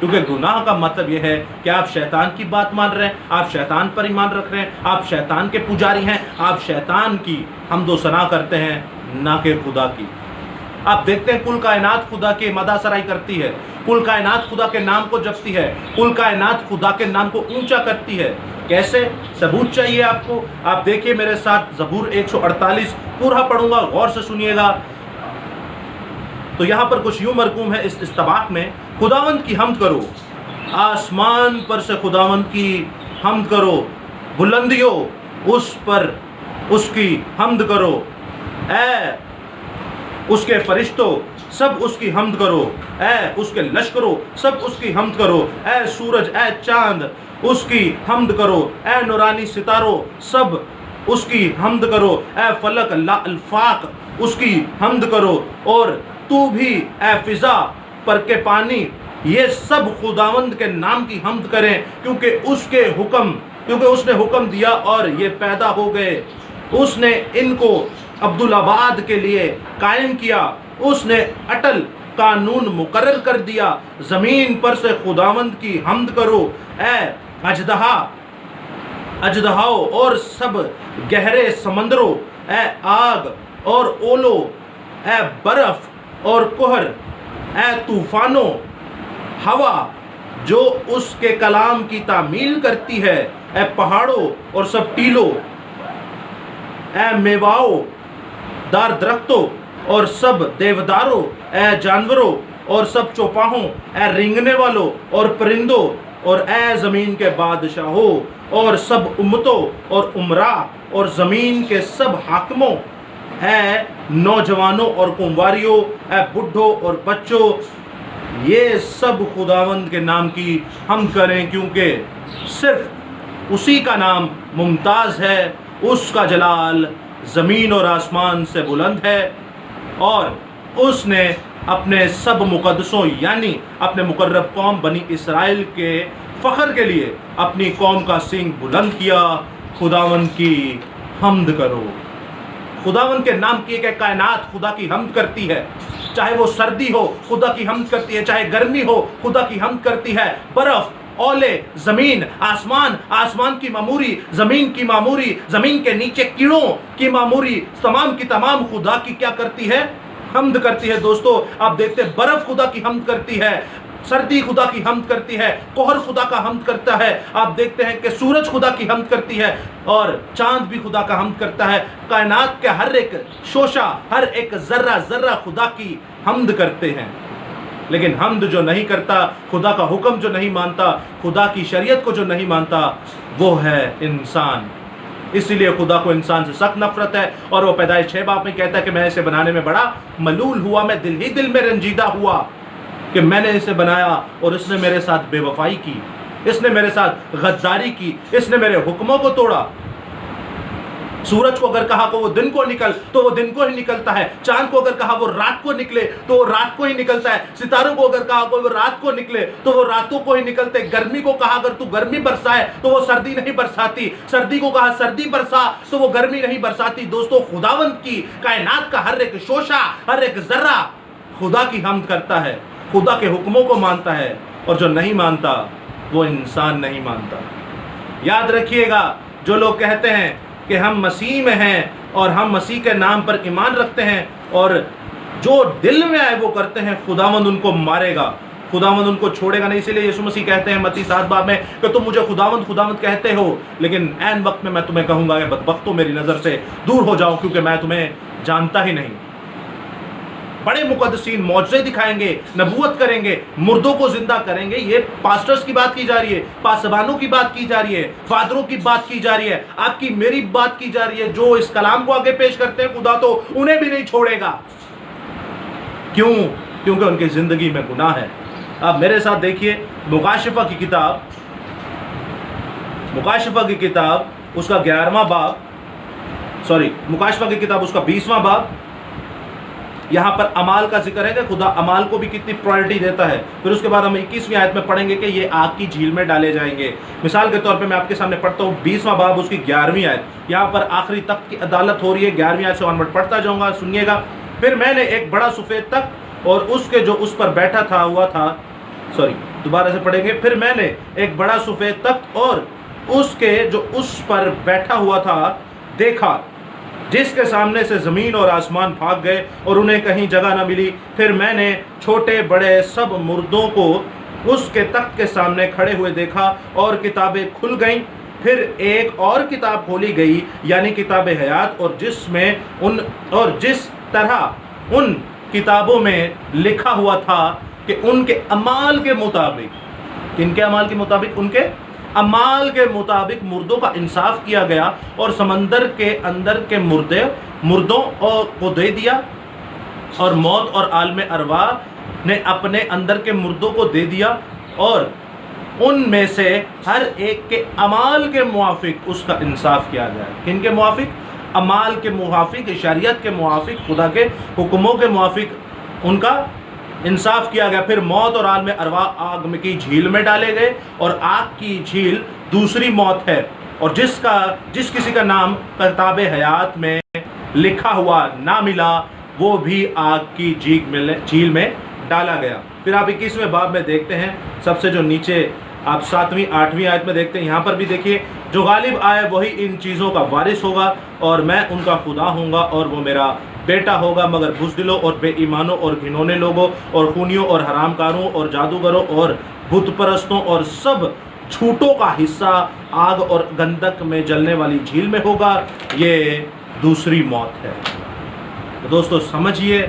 کیونکہ گناہ کا مطلب یہ ہے کہ آپ شیطان کی بات مان رہے ہیں، آپ شیطان پر ایمان رکھ رہے ہیں، آپ شیطان کے پجاری ہیں، آپ شیطان کی حمد و ثنا کرتے ہیں نہ کہ خدا کی۔ آپ دیکھتے ہیں کل کائنات خدا کی مدح سرائی کرتی ہے، کل کائنات خدا کے نام کو جپتی ہے، کل کائنات خدا کے نام کو اونچا کرتی ہے۔ کیسے؟ ثبوت چاہیے آپ کو؟ آپ دیکھیے میرے ساتھ زبور 148 پورا پڑھوں گا، غور سے سنیے گا۔ تو یہاں پر کچھ یوں مرقوم ہے اس استباق میں، خداوند کی حمد کرو، آسمان پر سے خداوند کی حمد کرو، بلندیوں اس پر اس کی حمد کرو، اے اس کے فرشتوں سب اس کی حمد کرو، اے اس کے لشکروں سب اس کی حمد کرو، اے سورج اے چاند اس کی حمد کرو، اے نورانی ستاروں سب اس کی حمد کرو، اے فلک لا الفاق اس کی حمد کرو، اور تو بھی اے فضا پر کے پانی، یہ سب خداوند کے نام کی حمد کریں، کیونکہ اس نے حکم دیا اور یہ پیدا ہو گئے، اس نے ان کو عبدالآباد کے لیے قائم کیا، اس نے اٹل قانون مقرر کر دیا، زمین پر سے خداوند کی حمد کرو، اے اژدہاؤ اور سب گہرے سمندروں، اے آگ اور اولو، اے برف اور کہر، اے طوفانوں، ہوا جو اس کے کلام کی تعمیل کرتی ہے، اے پہاڑوں اور سب ٹیلوں، اے میواؤں دار درختوں اور سب دیوداروں، اے جانوروں اور سب چوپاہوں، اے رینگنے والوں اور پرندوں، اور اے زمین کے بادشاہوں اور سب امتوں اور امراء اور زمین کے سب حاکموں، اے نوجوانوں اور کنواریوں، اے بڈھوں اور بچوں، یہ سب خداوند کے نام کی حمد کریں، کیونکہ صرف اسی کا نام ممتاز ہے، اس کا جلال زمین اور آسمان سے بلند ہے، اور اس نے اپنے سب مقدسوں یعنی اپنے مقرب قوم بنی اسرائیل کے فخر کے لیے اپنی قوم کا سینگ بلند کیا۔ خداوند کی حمد کرو۔ خداوند کے نام کی ایک کائنات خدا کی حمد کرتی ہے، چاہے وہ سردی ہو خدا کی حمد کرتی ہے، چاہے گرمی ہو خدا کی حمد کرتی ہے، برف، اولے، زمین، آسمان کی معموری، زمین کی معموری، زمین کے نیچے کیڑوں کی معموری، تمام کی تمام خدا کی کیا کرتی ہے؟ حمد کرتی ہے۔ دوستو آپ دیکھتے ہیں برف خدا کی حمد کرتی ہے، سردی خدا کی حمد کرتی ہے، کوہر خدا کا حمد کرتا ہے، آپ دیکھتے ہیں کہ سورج خدا کی حمد کرتی ہے، اور چاند بھی خدا کا حمد کرتا ہے، کائنات کے ہر ایک شوشہ، ہر ایک ذرہ ذرہ خدا کی حمد کرتے ہیں۔ لیکن حمد جو نہیں کرتا، خدا کا حکم جو نہیں مانتا، خدا کی شریعت کو جو نہیں مانتا، وہ ہے انسان۔ اسی لیے خدا کو انسان سے سخت نفرت ہے، اور وہ پیدائش 6 باب میں کہتا ہے کہ میں اسے بنانے میں بڑا ملول ہوا، میں دل ہی دل میں رنجیدہ ہوا کہ میں نے اسے بنایا اور اس نے میرے ساتھ بے وفائی کی، اس نے میرے ساتھ غداری کی، اس نے میرے حکموں کو توڑا۔ سورج کو اگر کہا کہ وہ دن کو نکل تو وہ دن کو ہی نکلتا ہے، چاند کو اگر کہا وہ رات کو نکلے تو وہ رات کو ہی نکلتا ہے، ستاروں کو اگر کہا کہ وہ رات کو نکلے تو وہ راتوں کو ہی نکلتے، گرمی کو کہا اگر تو گرمی برسائے تو وہ سردی نہیں برساتی، سردی کو کہا سردی برسا تو وہ گرمی نہیں برساتی۔ دوستو خداوند کی کائنات کا ہر ایک شوشہ، ہر ایک ذرہ خدا کی حمد کرتا ہے، خدا کے حکموں کو مانتا ہے، اور جو نہیں مانتا وہ انسان نہیں مانتا۔ یاد رکھیے گا، جو لوگ کہتے ہیں کہ ہم مسیح میں ہیں اور ہم مسیح کے نام پر ایمان رکھتے ہیں اور جو دل میں آئے وہ کرتے ہیں، خداوند ان کو مارے گا، خداوند ان کو چھوڑے گا نہیں۔ اسی لیے یسوع مسیح کہتے ہیں متی 7 باب میں کہ تم مجھے خداوند خداوند کہتے ہو، لیکن عین وقت میں تمہیں کہوں گا کہ بدبختو میری نظر سے دور ہو جاؤ، کیونکہ میں تمہیں جانتا ہی نہیں۔ بڑے مقدسین معجزے دکھائیں گے، نبوت کریں گے، مردوں کو زندہ کریں گے، یہ پاسٹرز کی بات کی جا رہی ہے، پاسبانوں کی بات کی جا رہی ہے، فادروں کی بات کی جا رہی ہے، آپ کی میری بات کی جا رہی ہے۔ جو اس کلام کو آگے پیش کرتے ہیں خدا تو انہیں بھی نہیں چھوڑے گا۔ کیوں؟ کیونکہ ان کی زندگی میں گناہ ہے۔ اب میرے ساتھ دیکھیے مکاشفہ کی کتاب اس کا 11واں باب، مکاشفہ کی کتاب اس کا 20واں باب، یہاں پر عمال کا ذکر ہے کہ خدا عمال کو بھی کتنی پرائرٹی دیتا ہے۔ پھر اس کے بعد ہم 21ویں آیت میں پڑھیں گے کہ یہ آگ کی جھیل میں ڈالے جائیں گے۔ مثال کے طور پہ میں آپ کے سامنے پڑھتا ہوں 20واں باب اس کی 11ویں آیت، یہاں پر آخری تخت کی عدالت ہو رہی ہے۔ 11ویں آیت سے آنورڈ پڑھتا جاؤں گا، سنیے گا۔ پھر میں نے ایک بڑا سفید تخت اور اس کے جو اس پر بیٹھا تھا دوبارہ سے پڑھیں گے. پھر میں نے ایک بڑا سفید تخت اور اس کے جو اس پر بیٹھا ہوا تھا دیکھا، جس کے سامنے سے زمین اور آسمان بھاگ گئے اور انہیں کہیں جگہ نہ ملی. پھر میں نے چھوٹے بڑے سب مردوں کو اس کے تخت کے سامنے کھڑے ہوئے دیکھا اور کتابیں کھل گئیں. پھر ایک اور کتاب کھولی گئی، یعنی کتاب حیات، اور جس طرح ان کتابوں میں لکھا ہوا تھا کہ ان کے اعمال کے مطابق، کن کے اعمال کے مطابق؟ ان کے اعمال کے مطابق مردوں کا انصاف کیا گیا اور سمندر کے اندر کے مردوں کو دے دیا، اور موت اور عالم ارواح نے اپنے اندر کے مردوں کو دے دیا، اور ان میں سے ہر ایک کے اعمال کے موافق اس کا انصاف کیا جائے. کن کے موافق؟ اعمال کے موافق، شریعت کے موافق، خدا کے حکموں کے موافق ان کا انصاف کیا گیا. پھر موت اور عالم ارواح آگ کی جھیل میں ڈالے گئے، اور آگ کی جھیل دوسری موت ہے، اور جس کسی کا نام کتاب حیات میں لکھا ہوا نہ ملا وہ بھی آگ کی جھیل میں ڈالا گیا. پھر آپ 21ویں باب میں دیکھتے ہیں، سب سے جو نیچے آپ 7ویں 8ویں آیت میں دیکھتے ہیں. یہاں پر بھی دیکھیے، جو غالب آئے وہی ان چیزوں کا وارث ہوگا، اور میں ان کا خدا ہوں گا اور وہ میرا بیٹا ہوگا. مگر بزدلوں اور بے ایمانوں اور گھنونے لوگوں اور خونیوں اور حرام کاروں اور جادوگروں اور بت پرستوں اور سب جھوٹوں کا حصہ آگ اور گندک میں جلنے والی جھیل میں ہوگا. یہ دوسری موت ہے. تو دوستو سمجھیے،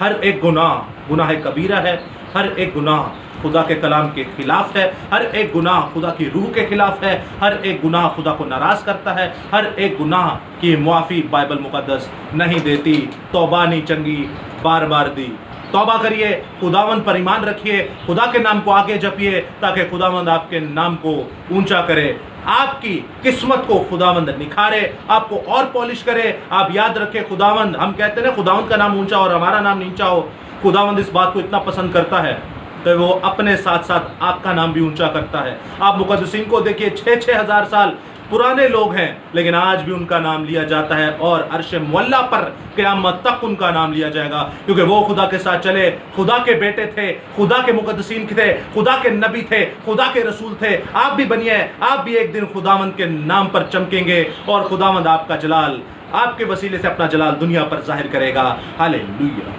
ہر ایک گناہ کبیرہ ہے، ہر ایک گناہ خدا کے کلام کے خلاف ہے، ہر ایک گناہ خدا کی روح کے خلاف ہے، ہر ایک گناہ خدا کو ناراض کرتا ہے، ہر ایک گناہ کی معافی بائبل مقدس نہیں دیتی. توبہ نہیں چنگی بار بار دی. توبہ کریے، خداوند پر ایمان رکھیے، خدا کے نام کو آگے جپیے تاکہ خداوند آپ کے نام کو اونچا کرے، آپ کی قسمت کو خداوند نکھارے، آپ کو اور پالش کرے. آپ یاد رکھیں، خداوند، ہم کہتے ہیں نا خداوند کا نام اونچا اور ہمارا نام نیچا ہو. خداوند اس بات کو اتنا پسند کرتا ہے کہ وہ اپنے ساتھ ساتھ آپ کا نام بھی اونچا کرتا ہے. آپ مقدسین کو دیکھیے، 6,000 سال پرانے لوگ ہیں، لیکن آج بھی ان کا نام لیا جاتا ہے، اور عرش معلیٰ پر قیامت تک ان کا نام لیا جائے گا، کیونکہ وہ خدا کے ساتھ چلے، خدا کے بیٹے تھے، خدا کے مقدسین تھے، خدا کے نبی تھے، خدا کے رسول تھے. آپ بھی بنیے، آپ بھی ایک دن خداوند کے نام پر چمکیں گے، اور خداوند آپ کا جلال، آپ کے وسیلے سے اپنا جلال دنیا پر ظاہر کرے گا. ہاللیلویہ.